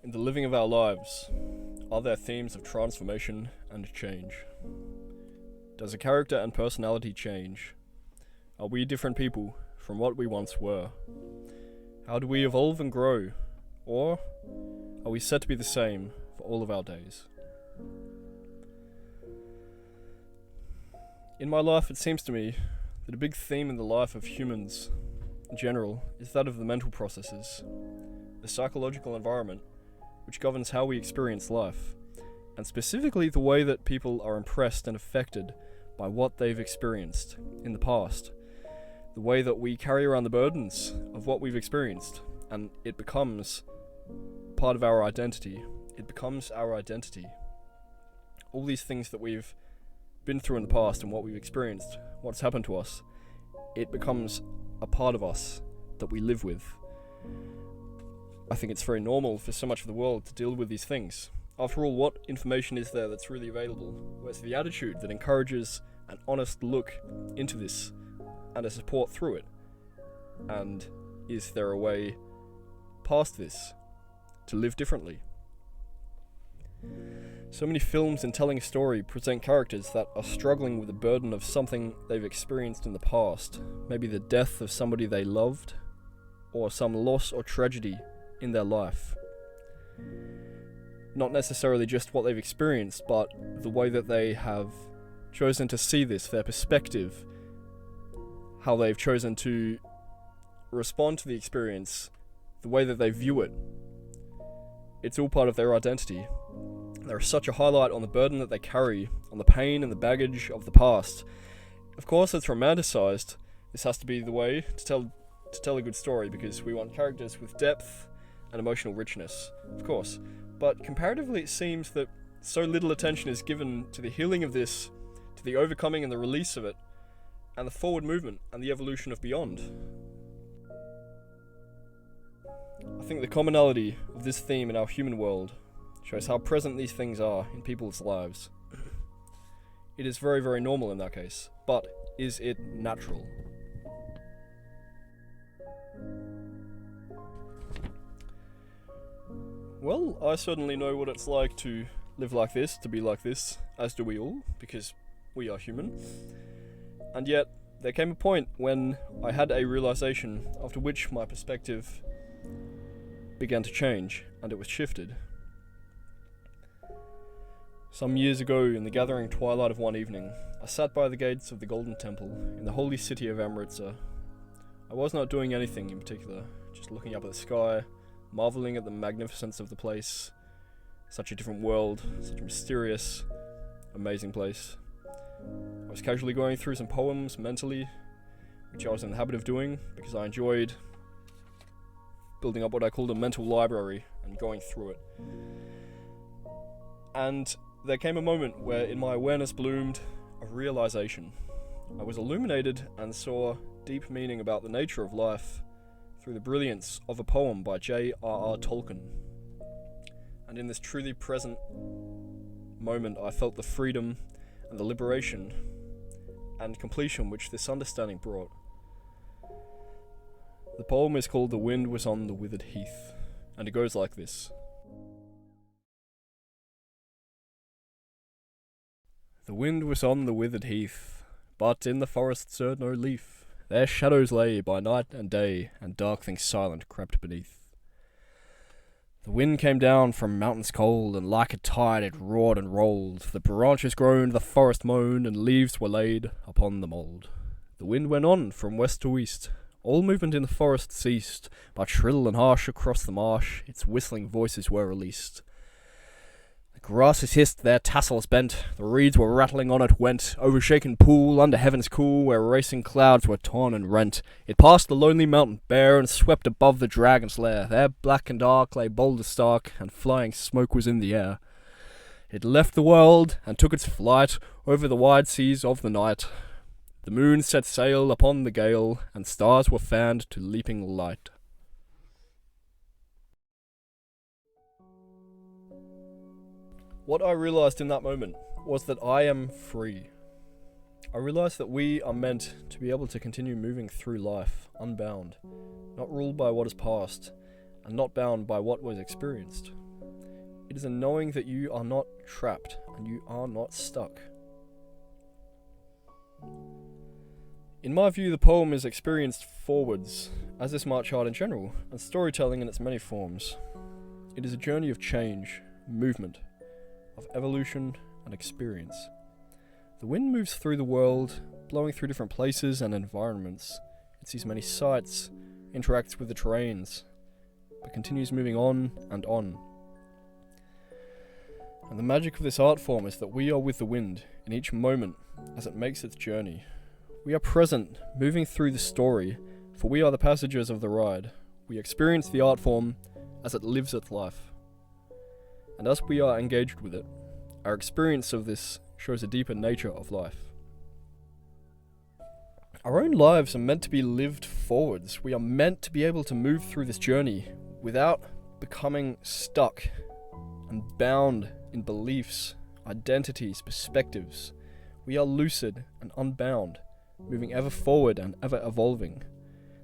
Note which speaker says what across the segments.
Speaker 1: In the living of our lives, are there themes of transformation and change? Does a character and personality change? Are we different people from what we once were? How do we evolve and grow? Or are we set to be the same for all of our days? In my life, it seems to me that a big theme in the life of humans in general is that of the mental processes, the psychological environment which governs how we experience life, and specifically the way that people are impressed and affected by what they've experienced in the past, the way that we carry around the burdens of what we've experienced, and it becomes part of our identity. It becomes our identity. All these things that we've been through in the past and what we've experienced, what's happened to us, it becomes a part of us that we live with. I think it's very normal for so much of the world to deal with these things. After all, what information is there that's really available? Where's the attitude that encourages an honest look into this and a support through it? And is there a way past this to live differently? So many films in telling a story present characters that are struggling with the burden of something they've experienced in the past, maybe the death of somebody they loved, or some loss or tragedy in their life. Not necessarily just what they've experienced, but the way that they have chosen to see this, their perspective, how they've chosen to respond to the experience, the way that they view it. It's all part of their identity. There is such a highlight on the burden that they carry, on the pain and the baggage of the past. Of course, it's romanticized. This has to be the way to tell a good story, because we want characters with depth and emotional richness, of course. But comparatively, it seems that so little attention is given to the healing of this, to the overcoming and the release of it, and the forward movement and the evolution of beyond. I think the commonality of this theme in our human world shows how present these things are in people's lives. It is very, very normal in that case, but is it natural? Well, I certainly know what it's like to live like this, to be like this, as do we all, because we are human. And yet, there came a point when I had a realization after which my perspective began to change, and it was shifted. Some years ago, in the gathering twilight of one evening, I sat by the gates of the Golden Temple in the holy city of Amritsar. I was not doing anything in particular, just looking up at the sky, marveling at the magnificence of the place. Such a different world, such a mysterious, amazing place. I was casually going through some poems mentally, which I was in the habit of doing because I enjoyed building up what I called a mental library and going through it. And there came a moment where in my awareness bloomed a realization. I was illuminated and saw deep meaning about the nature of life through the brilliance of a poem by J.R.R. Tolkien. And in this truly present moment, I felt the freedom and the liberation and completion which this understanding brought. The poem is called The Wind Was on the Withered Heath, and it goes like this. The wind was on the withered heath, but in the forest stirred no leaf. Their shadows lay by night and day, and dark things silent crept beneath. The wind came down from mountains cold, and like a tide it roared and rolled. The branches groaned, the forest moaned, and leaves were laid upon the mould. The wind went on from west to east. All movement in the forest ceased, but shrill and harsh across the marsh its whistling voices were released. The grasses hissed, their tassels bent, the reeds were rattling on it went, over shaken pool, under heaven's cool, where racing clouds were torn and rent. It passed the lonely mountain bare, and swept above the dragon's lair. There black and dark lay boulder stark, and flying smoke was in the air. It left the world, and took its flight, over the wide seas of the night. The moon set sail upon the gale, and stars were fanned to leaping light. What I realized in that moment was that I am free. I realized that we are meant to be able to continue moving through life, unbound, not ruled by what is past, and not bound by what was experienced. It is a knowing that you are not trapped and you are not stuck. In my view, the poem is experienced forwards, as is march art in general, and storytelling in its many forms. It is a journey of change, movement, of evolution and experience. The wind moves through the world, blowing through different places and environments. It sees many sights, interacts with the terrains, but continues moving on and on. And the magic of this art form is that we are with the wind in each moment as it makes its journey. We are present, moving through the story, for we are the passengers of the ride. We experience the art form as it lives its life. And as we are engaged with it, our experience of this shows a deeper nature of life. Our own lives are meant to be lived forwards. We are meant to be able to move through this journey without becoming stuck and bound in beliefs, identities, perspectives. We are lucid and unbound, moving ever forward and ever evolving.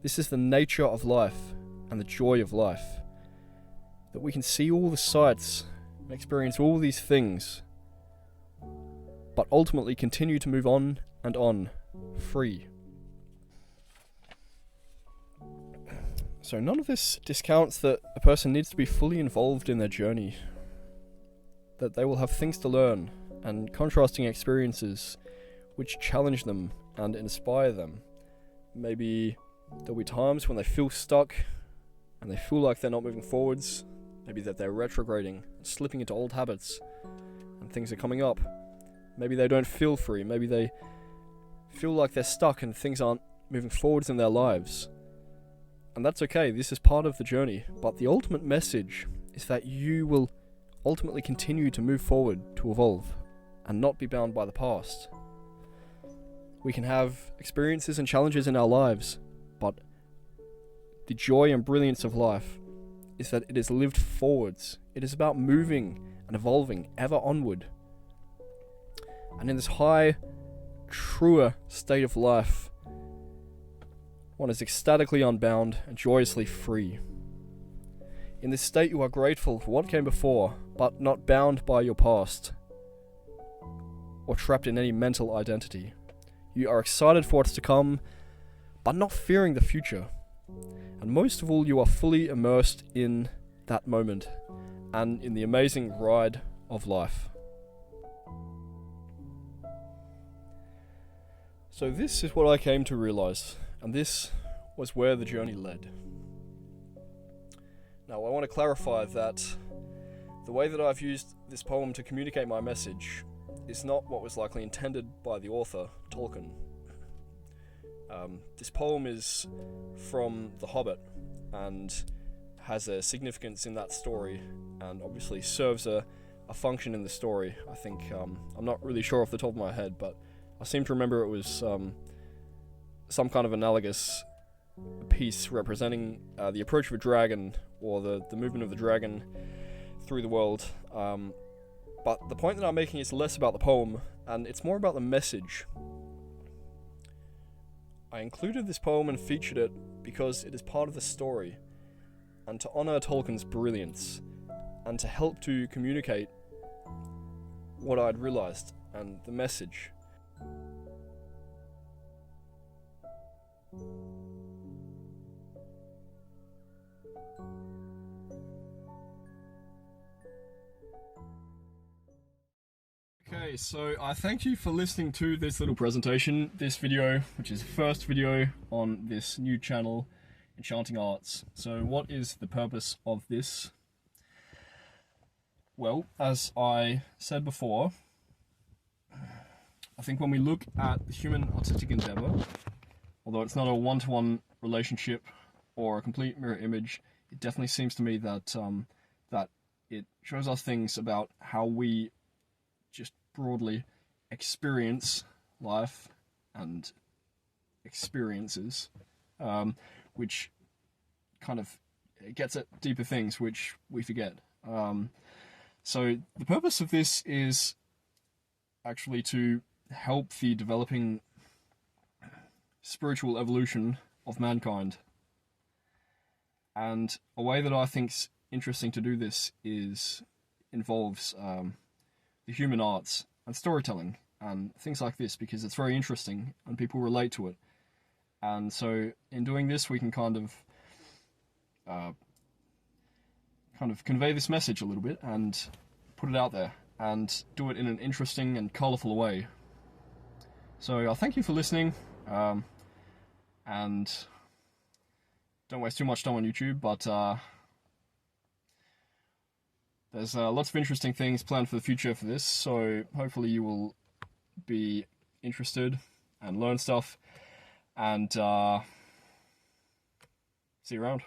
Speaker 1: This is the nature of life and the joy of life, that we can see all the sights and experience all these things, but ultimately continue to move on and on, free. So none of this discounts that a person needs to be fully involved in their journey, that they will have things to learn and contrasting experiences which challenge them and inspire them. Maybe there'll be times when they feel stuck and they feel like they're not moving forwards, maybe that they're retrograding and slipping into old habits and things are coming up. Maybe they don't feel free, maybe they feel like they're stuck and things aren't moving forwards in their lives. And that's okay, this is part of the journey, but the ultimate message is that you will ultimately continue to move forward, to evolve, and not be bound by the past. We can have experiences and challenges in our lives, but the joy and brilliance of life is that it is lived forwards. It is about moving and evolving ever onward. And in this high, truer state of life, one is ecstatically unbound and joyously free. In this state you are grateful for what came before, but not bound by your past, or trapped in any mental identity. You are excited for what's to come, but not fearing the future. And most of all, you are fully immersed in that moment, and in the amazing ride of life. So this is what I came to realize, and this was where the journey led. Now I want to clarify that the way that I've used this poem to communicate my message is not what was likely intended by the author, Tolkien. This poem is from The Hobbit and has a significance in that story, and obviously serves a function in the story. I think, I'm not really sure off the top of my head, but I seem to remember it was some kind of analogous piece representing the approach of a dragon, or the movement of the dragon through the world. But the point that I'm making is less about the poem, and it's more about the message. I included this poem and featured it because it is part of the story, and to honour Tolkien's brilliance, and to help to communicate what I'd realised and the message. Okay, so I thank you for listening to this little presentation, this video, which is the first video on this new channel, Enchanting Arts. So what is the purpose of this? Well, as I said before, I think when we look at the human artistic endeavour, although it's not a one-to-one relationship or a complete mirror image, it definitely seems to me that that it shows us things about how we just broadly experience life and experiences, which kind of gets at deeper things which we forget. So the purpose of this is actually to help the developing spiritual evolution of mankind. And a way that I think's interesting to do this involves the human arts and storytelling and things like this, because it's very interesting and people relate to it. And so in doing this, we can kind of convey this message a little bit and put it out there and do it in an interesting and colourful way. So thank you for listening, and don't waste too much time on YouTube, but there's lots of interesting things planned for the future for this, so hopefully you will be interested and learn stuff, and see you around.